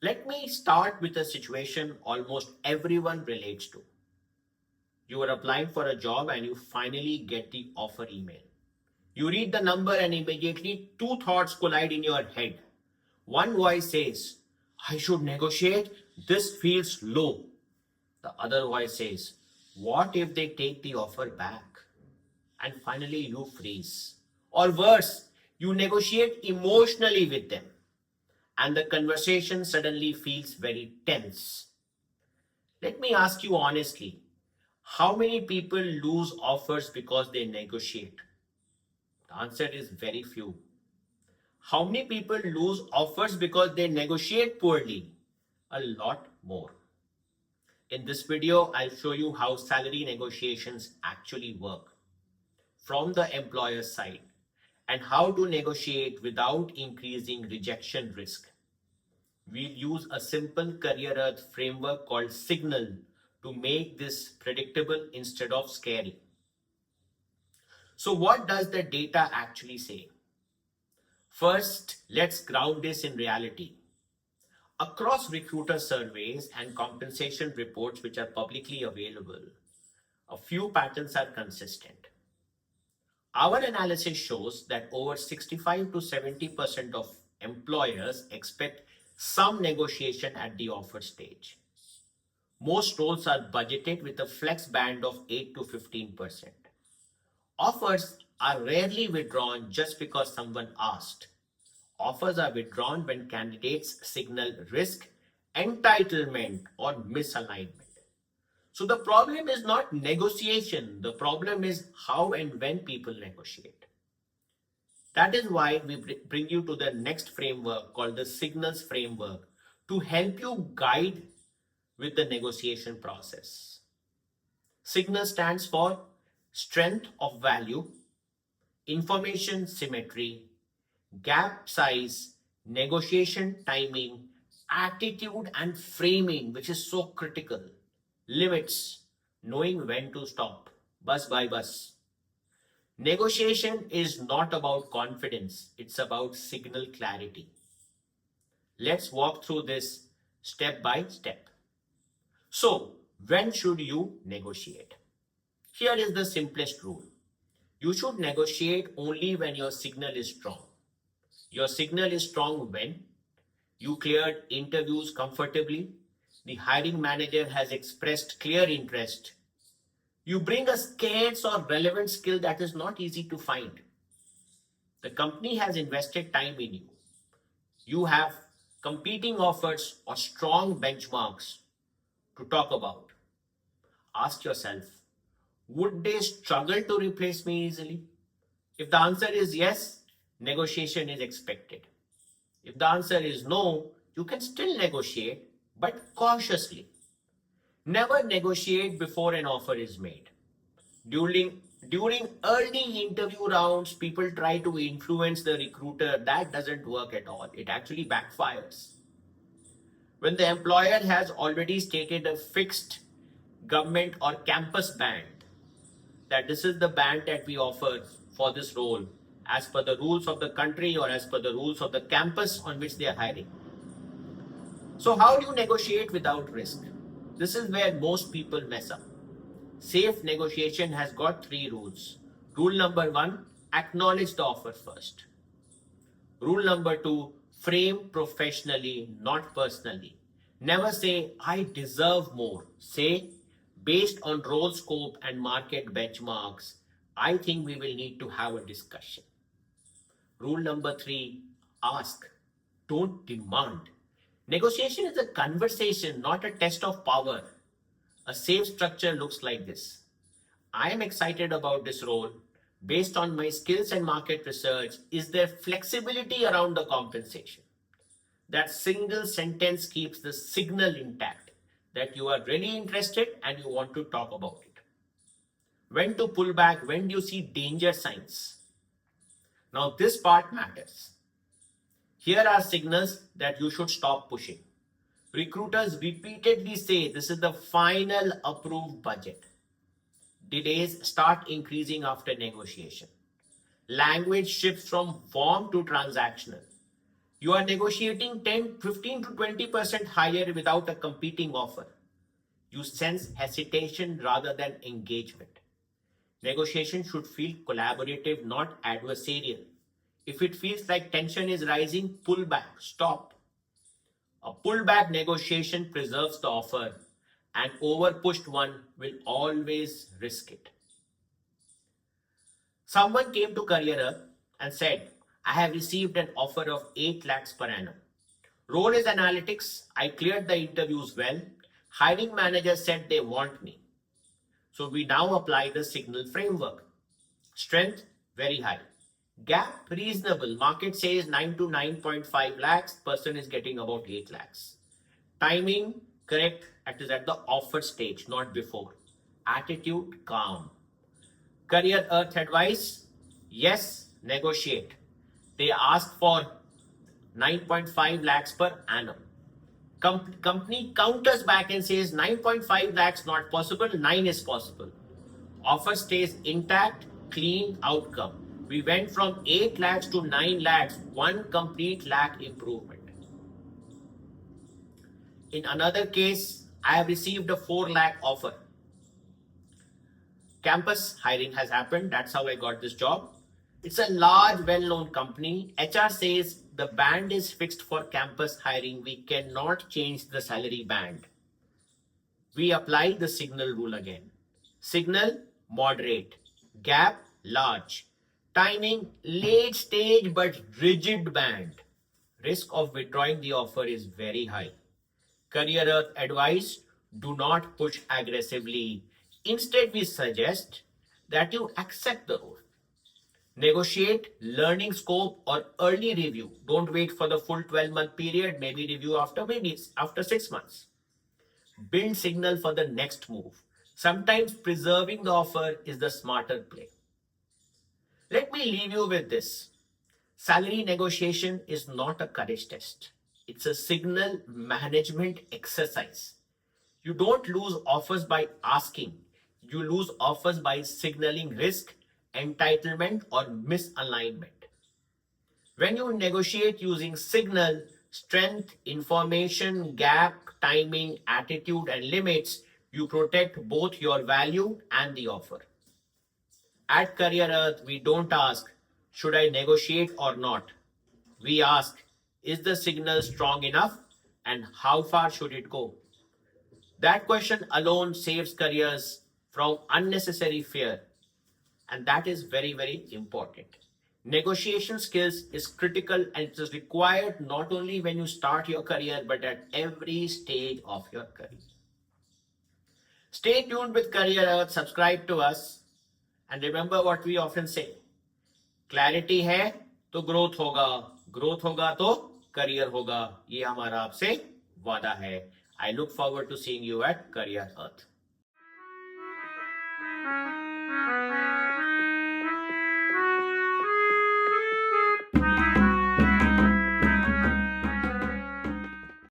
Let me start with a situation almost everyone relates to. You are applying for a job and you finally get the offer email. You read the number and immediately two thoughts collide in your head. One voice says, I should negotiate, this feels low. The other voice says, what if they take the offer back? And finally you freeze. Or worse, you negotiate emotionally with them and the conversation suddenly feels very tense. Let me ask you honestly, how many people lose offers because they negotiate? The answer is very few. How many people lose offers because they negotiate poorly? A lot more. In this video, I'll show you how salary negotiations actually work from the employer's side and how to negotiate without increasing rejection risk. We'll use a simple career earth framework called Signal to make this predictable instead of scary. So, what does the data actually say? First, let's ground this in reality. Across recruiter surveys and compensation reports, which are publicly available, a few patterns are consistent. Our analysis shows that over 65 to 70% of employers expect some negotiation at the offer stage. Most roles are budgeted with a flex band of 8 to 15%. Offers are rarely withdrawn just because someone asked. Offers are withdrawn when candidates signal risk, entitlement, or misalignment. So the problem is not negotiation, the problem is how and when people negotiate. That is why we bring you to the next framework called the Signals Framework to help you guide with the negotiation process. Signal stands for strength of value, information symmetry, gap size, negotiation timing, attitude and framing, which is so critical, limits, knowing when to stop, bus by bus. Negotiation is not about confidence, it's about signal clarity. Let's walk through this step by step. So, when should you negotiate? Here is the simplest rule. You should negotiate only when your signal is strong. Your signal is strong when you cleared interviews comfortably, the hiring manager has expressed clear interest, you bring a scarce or relevant skill that is not easy to find, the company has invested time in you, you have competing offers or strong benchmarks to talk about. Ask yourself, would they struggle to replace me easily? If the answer is yes, negotiation is expected. If the answer is no, you can still negotiate, but cautiously. Never negotiate before an offer is made. During early interview rounds, people try to influence the recruiter. That doesn't work at all. It actually backfires. When the employer has already stated a fixed government or campus band, that this is the band that we offer for this role as per the rules of the country or as per the rules of the campus on which they are hiring. So, how do you negotiate without risk? This is where most people mess up. Safe negotiation has got three rules. Rule number one, acknowledge the offer first. Rule number two, frame professionally, not personally. Never say, I deserve more. Say, based on role scope and market benchmarks, I think we will need to have a discussion. Rule number three, ask, don't demand. Negotiation is a conversation, not a test of power. A safe structure looks like this. I am excited about this role. Based on my skills and market research, is there flexibility around the compensation? That single sentence keeps the signal intact that you are really interested and you want to talk about it. When to pull back, when do you see danger signs? Now, this part matters. Here are signals that you should stop pushing. Recruiters repeatedly say this is the final approved budget. Delays start increasing after negotiation. Language shifts from warm to transactional. You are negotiating 10, 15 to 20% higher without a competing offer. You sense hesitation rather than engagement. Negotiation should feel collaborative, not adversarial. If it feels like tension is rising, pull back, stop. A pullback negotiation preserves the offer, an overpushed one will always risk it. Someone came to CareerUp and said, I have received an offer of 8 lakhs per annum. Role is analytics. I cleared the interviews well. Hiring manager said they want me. So we now apply the signal framework. Strength, very high. Gap, reasonable. Market says 9 to 9.5 lakhs. Person is getting about 8 lakhs. Timing, correct. It is at the offer stage, not before. Attitude, calm. Career Earth advice, yes, negotiate. They ask for 9.5 lakhs per annum. Company counters back and says 9.5 lakhs not possible, 9 is possible. Offer stays intact, clean outcome. We went from 8 lakhs to 9 lakhs, 1 complete lakh improvement. In another case, I have received a 4 lakh offer. Campus hiring has happened. That's how I got this job. It's a large, well-known company. HR says the band is fixed for campus hiring. We cannot change the salary band. We apply the signal rule again. Signal, moderate. Gap, large. Timing, late stage but rigid band. Risk of withdrawing the offer is very high. Career Earth advice, do not push aggressively. Instead, we suggest that you accept the role. Negotiate, learning scope, or early review. Don't wait for the full 12-month period, maybe review after 6 months. Build signal for the next move. Sometimes preserving the offer is the smarter play. Let me leave you with this. Salary negotiation is not a courage test. It's a signal management exercise. You don't lose offers by asking. You lose offers by signaling risk, entitlement, or misalignment. When you negotiate using signal, strength, information, gap, timing, attitude, and limits, you protect both your value and the offer. At Career Earth, we don't ask, should I negotiate or not? We ask, is the signal strong enough and how far should it go? That question alone saves careers from unnecessary fear. And that is very, very important. Negotiation skills is critical and it is required not only when you start your career, but at every stage of your career. Stay tuned with Career Earth, subscribe to us, and remember what we often say. Clarity है तो growth होगा, growth होगा तो career होगा. ये हमारा आपसे वादा है. I look forward to seeing you at Career Earth.